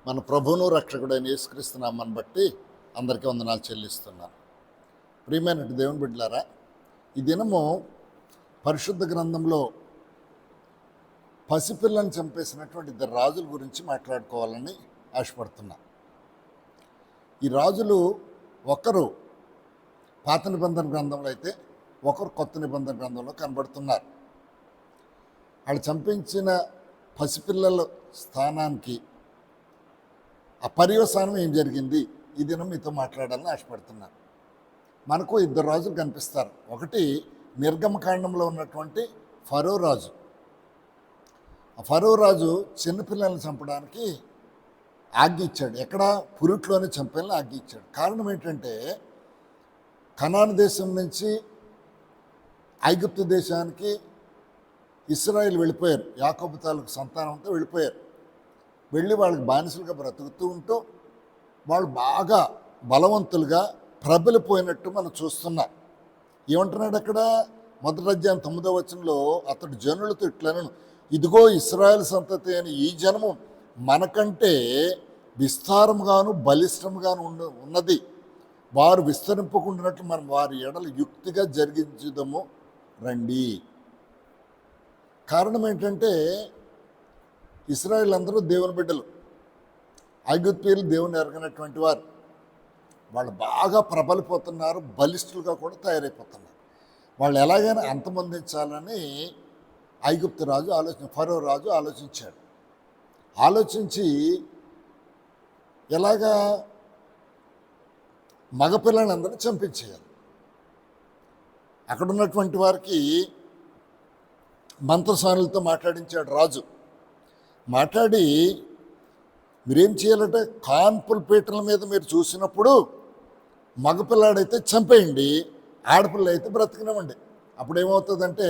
మన ప్రభువును రక్షకుడైన యేసుక్రీస్తు నామాన్ని బట్టి అందరికీ వందనాలు చెల్లిస్తున్నాను. ప్రియమైన దేవుని బిడ్డలారా, ఈ దినము పరిశుద్ధ గ్రంథంలో పసిపిల్లని చంపేసినటువంటి ఇద్దరు రాజుల గురించి మాట్లాడుకోవాలని ఆశపడుతున్నా. ఈ రాజులు ఒకరు పాత నిబంధన గ్రంథంలో అయితే ఒకరు కొత్త నిబంధన గ్రంథంలో కనబడుతున్నారు. వాళ్ళు చంపించిన పసిపిల్లల స్థానానికి ఆ పర్యవసానం ఏం జరిగింది ఈ దినం మీతో మాట్లాడాలని ఆశపడుతున్నాను. మనకు ఇద్దరు రాజులు కనిపిస్తారు. ఒకటి నిర్గమకాండంలో ఉన్నటువంటి ఫరో రాజు. ఆ ఫరో రాజు చిన్నపిల్లల్ని చంపడానికి ఆజ్ఞ ఇచ్చాడు. ఎక్కడ? పురిట్లోనే చంపాలని ఆజ్ఞ ఇచ్చాడు. కారణం ఏంటంటే కనాను దేశం నుంచి ఐగుప్తు దేశానికి ఇశ్రాయేలు వెళ్ళిపోయారు. యాకోబు తాలూకు సంతానంతో వెళ్ళిపోయారు. వెళ్ళి వాళ్ళకి బానిసలుగా బ్రతుకుతూ ఉంటూ వాళ్ళు బాగా బలవంతులుగా ప్రబలిపోయినట్టు మనం చూస్తున్నాం. ఏమంటున్నాడు అక్కడ? మొదటి అధ్యాయం 9వ వచనంలో అతడు జనులతో ఇట్లనను, ఇదిగో ఇశ్రాయేలు సంతతి అని ఈ జనము మనకంటే విస్తారముగాను బలిష్టముగాను ఉన్నది. వారు విస్తరింపకుండానట్లు మనం వారి ఎడలు యుక్తిగా జరిగించుదాము రండి. కారణం ఏంటంటే ఇశ్రాయేలు అందరూ దేవుని బిడ్డలు, ఐగుప్తీయులు దేవుని ఎరగనటువంటి వారు. వాళ్ళు బాగా ప్రబలిపోతున్నారు, బలిష్ఠులుగా కూడా తయారైపోతున్నారు. వాళ్ళు ఎలాగైనా అంతమొందించాలని ఐగుప్తు రాజు ఫరో రాజు ఆలోచించాడు. ఆలోచించి ఎలాగా మగపిల్లలందరినీ చంపించేయాలి. అక్కడ ఉన్నటువంటి వారికి మంత్రస్వాములతో మాట్లాడించాడు రాజు. మాట్లాడి మీరేం చేయాలంటే కాన్పుల పీటల మీద మీరు చూసినప్పుడు మగపిల్లాడైతే చంపేయండి, ఆడపిల్ల అయితే బ్రతికినవ్వండి. అప్పుడు ఏమవుతుందంటే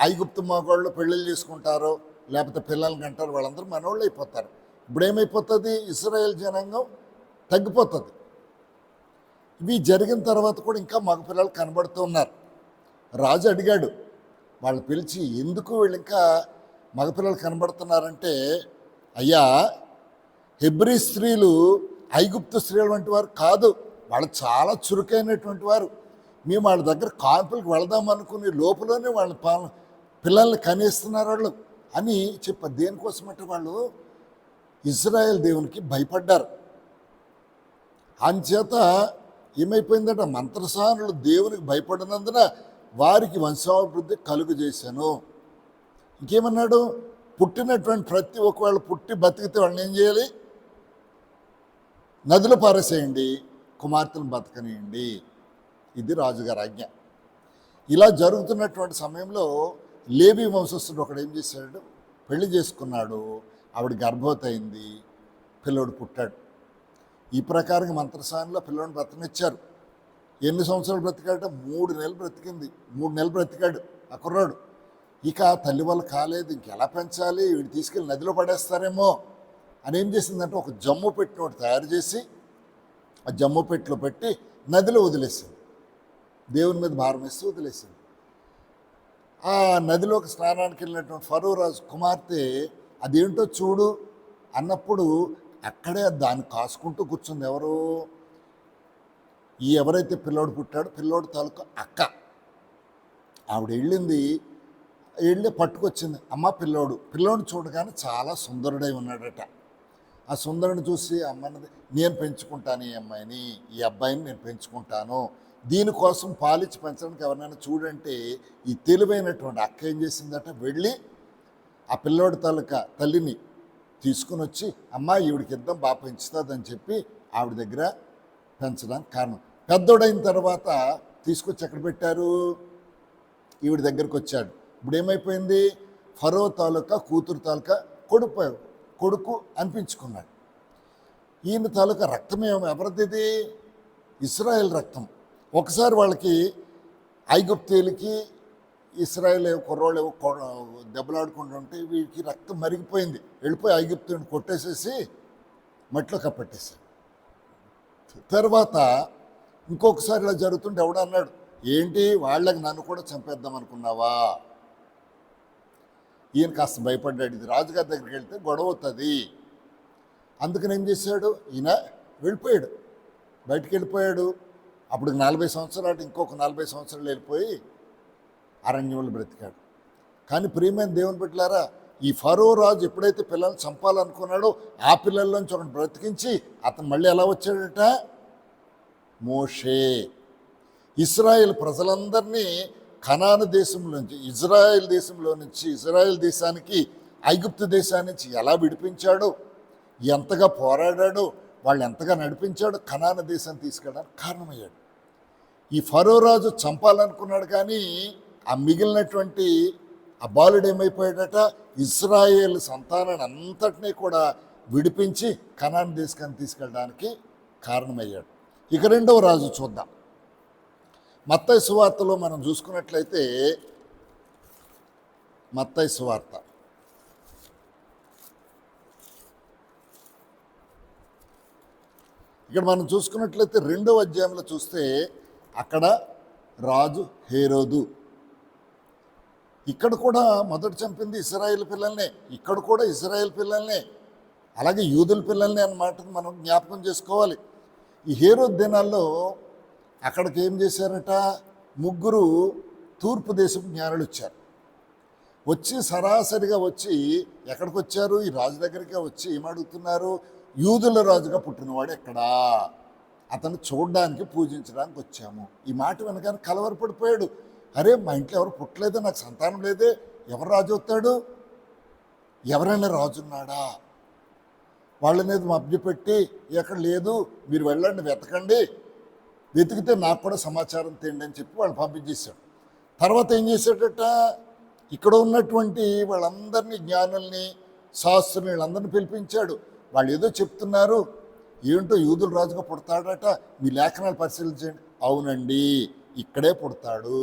ఐగుప్తు మగవాళ్ళు పెళ్ళిళ్ళు చేసుకుంటారో లేకపోతే పిల్లల్ని కంటారు, వాళ్ళందరూ మనవాళ్ళు అయిపోతారు. ఇప్పుడు ఏమైపోతుంది? ఇశ్రాయేల్ జనాంగం తగ్గిపోతుంది. ఇవి జరిగిన తర్వాత కూడా ఇంకా మగపిల్లలు కనబడుతూ ఉన్నారు. రాజు అడిగాడు, వాళ్ళు పిలిచి, ఎందుకు వీళ్ళు ఇంకా మగపిల్లలు కనబడుతున్నారంటే, అయ్యా హెబ్రీ స్త్రీలు ఐగుప్తు స్త్రీల వంటి వారు కాదు, వాళ్ళు చాలా చురుకైనటువంటి వారు. మేము వాళ్ళ దగ్గర కాన్పులకు వెళదాం అనుకుని లోపలనే వాళ్ళ పిల్లల్ని కనేస్తున్నారు వాళ్ళు అని చెప్పారు. దేనికోసమంటే వాళ్ళు ఇశ్రాయేల్ దేవునికి భయపడ్డారు. అంచేత ఏమైపోయిందంటే మంత్రసానులు దేవునికి భయపడినందున వారికి వంశాభివృద్ధి కలుగు చేశాను. ఇంకేమన్నాడు? పుట్టినటువంటి ప్రతి ఒకవేళ పుట్టి బతికితే వాళ్ళని ఏం చేయాలి? నదిలో పారేసేయండి, కుమార్తెను బతకనియండి. ఇది రాజుగారి ఆజ్ఞ. ఇలా జరుగుతున్నటువంటి సమయంలో లేవి వంశస్థుడు ఒకడు ఏం చేశాడు? పెళ్లి చేసుకున్నాడు. ఆవిడ గర్భవతి అయింది, పిల్లోడు పుట్టాడు. ఈ ప్రకారంగా మంత్రసానిలో పిల్లోడిని బ్రతకనిచ్చారు. ఎన్ని సంవత్సరాలు బ్రతికాడ? 3 నెలలు బ్రతికింది. 3 నెలలు బ్రతికాడు ఆ కుర్రాడు. ఇక తల్లి వల్ల కాలేదు, ఇంకెలా పెంచాలి, వీడు తీసుకెళ్ళి నదిలో పడేస్తారేమో అని ఏం చేసిందంటే ఒక జమ్ము పెట్టిన ఒకటి తయారు చేసి ఆ జమ్ము పెట్టిలో పెట్టి నదిలో వదిలేసింది. దేవుని మీద భారం వేస్తూ వదిలేసింది. ఆ నదిలోకి స్నానానికి వెళ్ళినటువంటి ఫరో రాజు కుమార్తె అదేంటో చూడు అన్నప్పుడు అక్కడే దాన్ని కాసుకుంటూ కూర్చుంది. ఎవరు? ఎవరైతే పిల్లోడు పుట్టాడో పిల్లోడు తాలూకు అక్క. ఆవిడ వెళ్ళి పట్టుకొచ్చింది. అమ్మ పిల్లోడు చూడగానే చాలా సుందరుడై ఉన్నాడట. ఆ సుందరుని చూసి అమ్మన్నది, నేను పెంచుకుంటాను ఈ అమ్మాయిని, ఈ అబ్బాయిని నేను పెంచుకుంటాను, దీనికోసం పాలిచ్చి పెంచడానికి ఎవరినైనా చూడంటే ఈ తెలివైనటువంటి అక్క ఏం చేసిందట, వెళ్ళి ఆ పిల్లోడి తాలూకా తల్లిని తీసుకుని వచ్చి, అమ్మ ఈవిడికి ఇద్దాం, బాగా పెంచుతుందని చెప్పి ఆవిడ దగ్గర పెంచడానికి కారణం. పెద్దోడైన తర్వాత తీసుకొచ్చి ఎక్కడ పెట్టారు? ఈవిడ దగ్గరకు వచ్చాడు. ఇప్పుడు ఏమైపోయింది? ఫరో తాలూకా కూతురు తాలూకా కొడుకు అనిపించుకున్నాడు. ఈయన తాలూకా రక్తం ఎవరిది? ఇశ్రాయేల్ రక్తం. ఒకసారి వాళ్ళకి ఐగుప్తీయులకి ఇశ్రాయేల్ కుర్రోళ్ళు దెబ్బలాడుకుంటుంటే వీడికి రక్తం మరిగిపోయింది. వెళ్ళిపోయి ఐగుప్తుని కొట్టేసేసి మట్టిలో కప్పట్టేశాడు. తర్వాత ఇంకొకసారి ఇలా జరుగుతుంటే ఎవడు అన్నాడు, ఏంటి వాళ్ళకి నన్ను కూడా చంపేద్దాం అనుకున్నావా? ఈయన కాస్త భయపడ్డాడు. ఇది రాజుగారి దగ్గరికి వెళ్తే గొడవ అవుతుంది, అందుకని ఏం చేశాడు, ఈయన వెళ్ళిపోయాడు, బయటికి వెళ్ళిపోయాడు. అప్పుడు 40 సంవత్సరాలు, ఇంకొక 40 సంవత్సరాలు వెళ్ళిపోయి అరణ్యంలో బ్రతికాడు. కానీ ప్రియమైన దేవుని బిడ్డలారా, ఈ ఫరో రాజు ఎప్పుడైతే పిల్లల్ని చంపాలనుకున్నాడో ఆ పిల్లల్లోంచి ఒకటి బ్రతికించి అతను మళ్ళీ ఎలా వచ్చాడట, మోషే. ఇశ్రాయేల్ ప్రజలందరినీ కనాను దేశంలోంచి, ఇజ్రాయెల్ దేశానికి ఐగుప్తు దేశానికి ఎలా విడిపించాడో, ఎంతగా పోరాడాడో, వాళ్ళు ఎంతగా నడిపించాడో కనాను దేశాన్ని తీసుకెళ్ళడానికి కారణమయ్యాడు. ఈ ఫరో రాజు చంపాలనుకున్నాడు, కానీ ఆ మిగిలినటువంటి ఆ బాలుడు ఏమైపోయాడట, ఇశ్రాయేల్ సంతానాన్ని అంతటినీ కూడా విడిపించి కనాను దేశాన్ని తీసుకెళ్ళడానికి కారణమయ్యాడు. ఇక రెండవ రాజు చూద్దాం. మత్తయి సువార్తలో మనం చూసుకున్నట్లయితే, మత్తయి సువార్త ఇక్కడ మనం చూసుకున్నట్లయితే 2వ అధ్యాయంలో చూస్తే అక్కడ రాజు హేరోదు. ఇక్కడ కూడా మొదట చంపింది ఇశ్రాయేల్ పిల్లల్నే, ఇక్కడ కూడా ఇశ్రాయేల్ పిల్లల్నే, అలాగే యూదుల పిల్లల్ని అన్నమాట మనం జ్ఞాపకం చేసుకోవాలి. ఈ హేరోదు దినాల్లో అక్కడికి ఏం చేశారట, 3 తూర్పు దేశపు జ్ఞానులు వచ్చారు. వచ్చి సరాసరిగా వచ్చి ఎక్కడికి వచ్చారు, ఈ రాజు దగ్గరికి వచ్చి ఏమడుగుతున్నారు, యూదుల రాజుగా పుట్టినవాడు ఎక్కడా, అతను చూడడానికి పూజించడానికి వచ్చాము. ఈ మాట వెనకాల కలవరపడిపోయాడు. అరే, మా ఇంట్లో ఎవరు పుట్టలేదే, నాకు సంతానం లేదే, ఎవరు రాజు అవుతాడు, ఎవరైనా రాజున్నాడా, వాళ్ళనేది మభ్యపెట్టి ఎక్కడ లేదు, మీరు వెళ్ళండి వెతకండి, వెతికితే నాకు కూడా సమాచారం తేండి అని చెప్పి వాళ్ళు పంపించేశాడు. తర్వాత ఏం చేశాడట, ఇక్కడ ఉన్నటువంటి వాళ్ళందరినీ, జ్ఞానుల్ని, శాస్త్రుల్ని, వీళ్ళందరినీ పిలిపించాడు. వాళ్ళు ఏదో చెప్తున్నారు, ఏంటో యూదుల రాజుగా పుడతాడట, మీ లేఖనాలు పరిశీలించండి. అవునండి, ఇక్కడే పుడతాడు,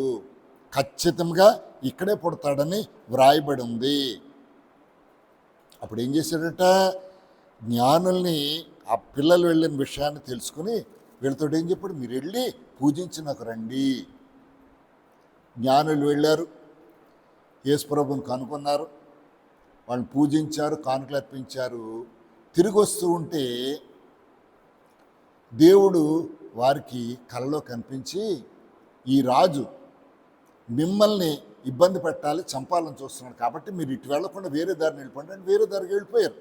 ఖచ్చితంగా ఇక్కడే పుడతాడని వ్రాయబడి ఉంది. అప్పుడు ఏం చేశాడట, జ్ఞానుల్ని, ఆ పిల్లలు వెళ్ళిన విషయాన్ని తెలుసుకుని వీళ్ళతో ఏం చెప్పాడు, మీరు వెళ్ళి పూజించి నాకు రండి. జ్ఞానులు వెళ్ళారు, యేసుప్రభుని కనుగొన్నారు, వాళ్ళని పూజించారు, కానుకలు అర్పించారు. తిరిగి వస్తూ ఉంటే దేవుడు వారికి కలలో కనిపించి, ఈ రాజు మిమ్మల్ని ఇబ్బంది పెట్టాలి, చంపాలని చూస్తున్నాడు, కాబట్టి మీరు ఇటు వెళ్లకుండా వేరే దారిని వెళ్ళిపోండి అని వేరే దారికి వెళ్ళిపోయారు.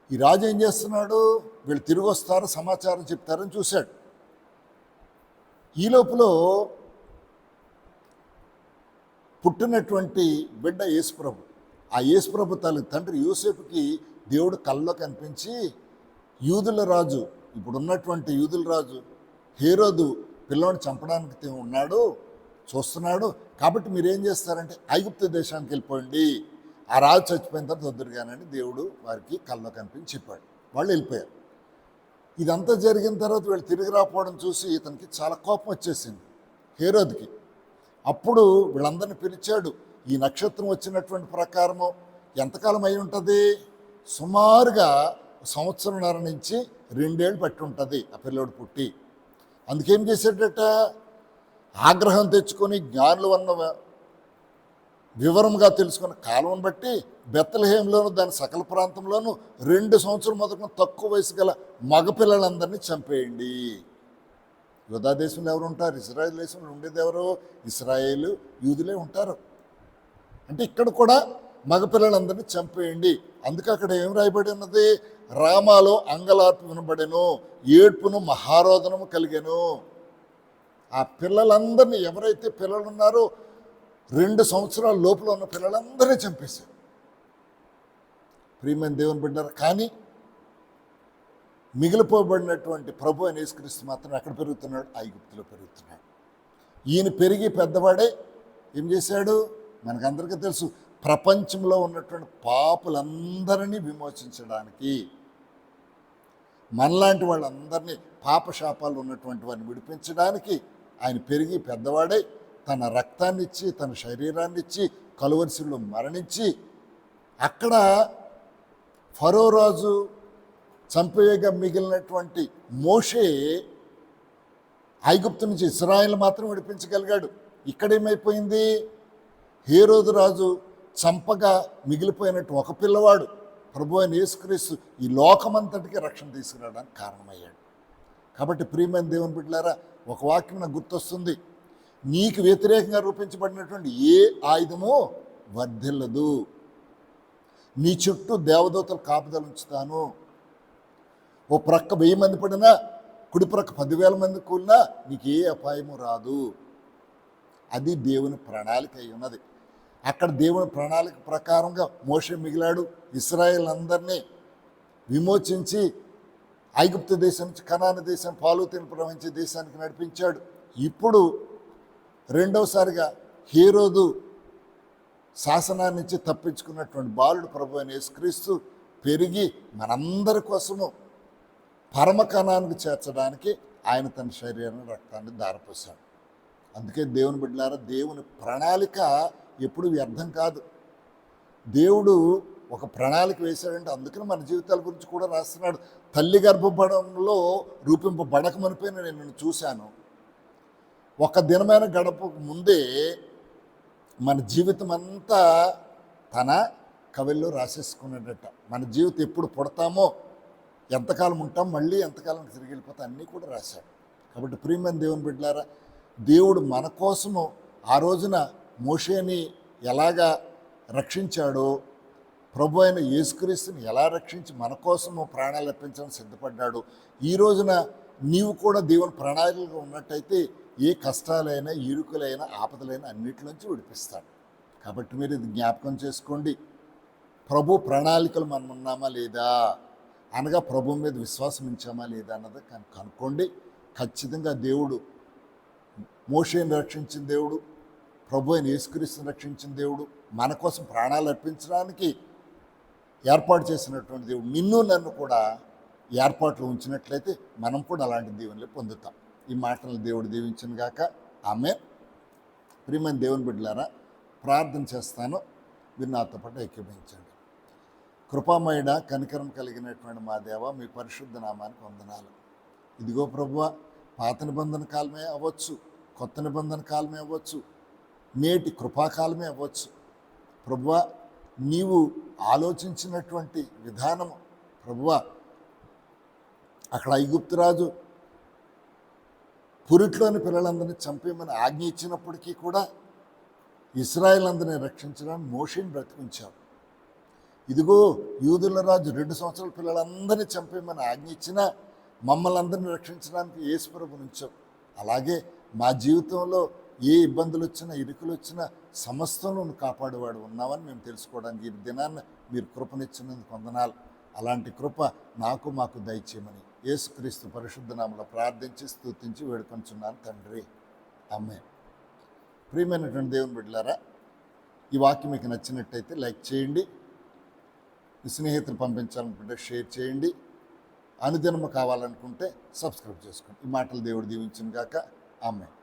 ఈ రాజు ఏం చేస్తున్నాడు, వీళ్ళు తిరిగి వస్తారు, సమాచారం చెప్తారని చూశాడు. ఈ లోపల పుట్టినటువంటి బిడ్డ యేసుప్రభు, ఆ యేసుప్రభు తండ్రి యోసేపుకి దేవుడు కల్లో కనిపించి, యూదుల రాజు, ఇప్పుడున్నటువంటి యూదుల రాజు హేరోదు పిల్లోని చంపడానికి ఉన్నాడు, చూస్తున్నాడు, కాబట్టి మీరేం చేస్తారంటే ఐగుప్తు దేశానికి వెళ్ళిపోండి, ఆ రాజు చచ్చిపోయిన తర్వాత వద్దురుగానని దేవుడు వారికి కల్లో కనిపించి చెప్పాడు. వాళ్ళు వెళ్ళిపోయారు. ఇదంతా జరిగిన తర్వాత వీళ్ళు తిరిగి రాకపోవడం చూసి ఇతనికి చాలా కోపం వచ్చేసింది హేరోదుకి. అప్పుడు వీళ్ళందరినీ పిలిచాడు. ఈ నక్షత్రం వచ్చినటువంటి ప్రకారము ఎంతకాలం అయి ఉంటుంది, సుమారుగా 1.5 సంవత్సరం నుంచి 2 ఏళ్ళు పట్టి ఉంటుంది ఆ పిల్లోడు పుట్టి. అందుకేం చేశాడట, ఆగ్రహం తెచ్చుకొని జ్ఞానులు అన్న వివరంగా తెలుసుకున్న కాలం బట్టి బెత్లెహేంలోను దాని సకల ప్రాంతంలోనూ 2 సంవత్సరం మొదలుకొని తక్కువ వయసు గల మగపిల్లలందరినీ చంపేయండి. యూదా దేశంలో ఎవరు ఉంటారు, ఇశ్రాయేల్ దేశంలో ఉండేది ఎవరు, ఇశ్రాయేలు యూదులే ఉంటారు. అంటే ఇక్కడ కూడా మగపిల్లలందరినీ చంపేయండి. అందుకే అక్కడ ఏం రాయబడి ఉన్నది, రామాలో అంగలార్పు వినబడెను, ఏడ్పును మహారోదనము కలిగెను. ఆ పిల్లలందరినీ, ఎవరైతే పిల్లలు ఉన్నారో 2 సంవత్సరాల లోపల ఉన్న పిల్లలందరినీ చంపేశారు. ప్రియమైన దేవుని బిడ్డారు. కానీ మిగిలిపోబడినటువంటి ప్రభు అయిన యేసుక్రీస్తు మాత్రం ఎక్కడ పెరుగుతున్నాడు, ఐగుప్తులో పెరుగుతున్నాడు. ఈయన పెరిగి పెద్దవాడే ఏం చేశాడు, మనకందరికీ తెలుసు, ప్రపంచంలో ఉన్నటువంటి పాపులందరినీ విమోచించడానికి, మనలాంటి వాళ్ళందరినీ, పాపశాపాలు ఉన్నటువంటి వారిని విడిపించడానికి ఆయన పెరిగి పెద్దవాడై తన రక్తాన్ని ఇచ్చి, తన శరీరాన్ని ఇచ్చి, కలువరిశిలో మరణించి, అక్కడ ఫరో రాజు చంపేయగా మిగిలినటువంటి మోషే ఐగుప్తు నుంచి ఇశ్రాయేలు మాత్రం విడిపించగలిగాడు. ఇక్కడేమైపోయింది, హేరోదు రాజు చంపగా మిగిలిపోయినట్టు ఒక పిల్లవాడు ప్రభు అయిన యేసుక్రీస్తు ఈ లోకమంతటికి రక్షణ తీసుకురావడానికి కారణమయ్యాడు. కాబట్టి ప్రియమైన దేవుని బిడ్డలారా, ఒక వాక్యం నాకు గుర్తొస్తుంది. నీకు వ్యతిరేకంగా రూపించబడినటువంటి ఏ ఆయుధమో వర్ధిల్లదు. నీ చుట్టూ దేవదూతలు కాపుదలు ఉంచుతాను. ఓ ప్రక్క 1000 మంది పడినా, కుడి ప్రక్క 10,000 మంది కూలినా నీకు ఏ అపాయము రాదు. అది దేవుని ప్రణాళిక అయి ఉన్నది. అక్కడ దేవుని ప్రణాళిక ప్రకారంగా మోషే మిగిలాడు. ఇశ్రాయేల్ అందరినీ విమోచించి ఐగుప్తు దేశం నుంచి కనాను దేశం, పాలు తేనె ప్రవహించే దేశానికి నడిపించాడు. ఇప్పుడు రెండవసారిగా హేరోదు శాసనాన్ని నుంచి తప్పించుకున్నటువంటి బాలుడు ప్రభు అయిన యేసుక్రీస్తు పెరిగి మనందరి కోసము పరమ కణానికి చేర్చడానికి ఆయన తన శరీరాన్ని రక్తాన్ని ధారపోశాడు. అందుకే దేవుని బిడ్డలారా, దేవుని ప్రణాళిక ఎప్పుడు వ్యర్థం కాదు. దేవుడు ఒక ప్రణాళిక వేశాడంటే అందుకని మన జీవితాల గురించి కూడా రాస్తున్నాడు. తల్లి గర్భపడంలో రూపింపబడక మనిపోయిన నేను నిన్ను చూశాను. ఒక దినమైన గడపకు ముందే మన జీవితం అంతా తన కవిల్లో రాసేసుకున్నాడట. మన జీవితం ఎప్పుడు పుడతామో, ఎంతకాలం ఉంటాం, మళ్ళీ ఎంతకాలం తిరిగి వెళ్ళిపోతాం, అన్నీ కూడా రాశాడు. కాబట్టి ప్రియమైన దేవుని బిడ్డలారా, దేవుడు మన కోసము ఆ రోజున మోషేని ఎలాగా రక్షించాడో, ప్రభు అయిన యేసుక్రీస్తుని ఎలా రక్షించి మన కోసము ప్రాణాలు అర్పించడానికి సిద్ధపడ్డాడు. ఈ రోజున నీవు కూడా దేవుని ప్రణాళికగా ఉన్నట్టయితే ఏ కష్టాలైనా, ఇరుకులైనా, ఆపదలైనా అన్నిటిలోంచి విడిపిస్తాడు. కాబట్టి మీరు ఇది జ్ఞాపకం చేసుకోండి. ప్రభు ప్రణాళికలు మనం ఉన్నామా లేదా, అనగా ప్రభు మీద విశ్వాసం ఉంచామా లేదా అన్నది కనుక్కోండి. ఖచ్చితంగా దేవుడు మోషేని రక్షించిన దేవుడు, ప్రభు అయిన యేసుక్రీస్తుని రక్షించిన దేవుడు, మన కోసం ప్రాణాలు అర్పించడానికి ఏర్పాటు చేసినటువంటి దేవుడు నిన్ను నన్ను కూడా ఏర్పాట్లు ఉంచినట్లయితే మనం కూడా అలాంటి దీవెనలు పొందుతాం. ఈ మాటలను దేవుడు దీవించును గాక. ఆమేన్. ప్రియమైన దేవుని బిడ్డలారా, ప్రార్థన చేస్తాను, మీరు నాతో పాటు ఏకీభవించండి. కృపామయుడ, కనికరం కలిగినటువంటి మా దేవ, మీ పరిశుద్ధ నామానికి వందనాలు. ఇదిగో ప్రభువా, పాత నిబంధన కాలమే అవ్వచ్చు, కొత్త నిబంధన కాలమే అవ్వచ్చు, నేటి కృపాకాలమే అవ్వచ్చు. ప్రభువా, నీవు ఆలోచించినటువంటి విధానము ప్రభువా, అక్కడ ఐగుప్తు రాజు పురిట్లోని పిల్లలందరినీ చంపేయమని ఆజ్ఞ ఇచ్చినప్పటికీ కూడా ఇశ్రాయేల్ అందరినీ రక్షించడానికి మోషేని బ్రతికించావు. ఇదిగో యూదుల రాజు 2 సంవత్సరాల పిల్లలందరినీ చంపేయమని ఆజ్ఞ ఇచ్చినా మమ్మల్ని అందరినీ రక్షించడానికి యేసు ప్రభువుని ఉంచావు. అలాగే మా జీవితంలో ఏ ఇబ్బందులు వచ్చినా, ఇరుకులు వచ్చినా సమస్తంలో కాపాడేవాడు ఉన్నామని మేము తెలుసుకోవడానికి ఈ దినాన్ని మీరు కృపనిచ్చినందుకు వందనాలు. అలాంటి కృప నాకు మాకు దయచేయమని యేసుక్రీస్తు పరిశుద్ధ నామములో ప్రార్థించి స్తుతించి వేడుకొంచున్నాను తండ్రి. ఆమేన్. ప్రియమైనటువంటి దేవుని బిడ్డలారా, ఈ వాక్యం మీకు నచ్చినట్టయితే లైక్ చేయండి, మీ స్నేహితులు పంపించాలనుకుంటే షేర్ చేయండి, అనుదినము కావాలనుకుంటే సబ్స్క్రైబ్ చేసుకోండి. ఈ మాటలు దేవుడు దీవించును గాక. ఆమేన్.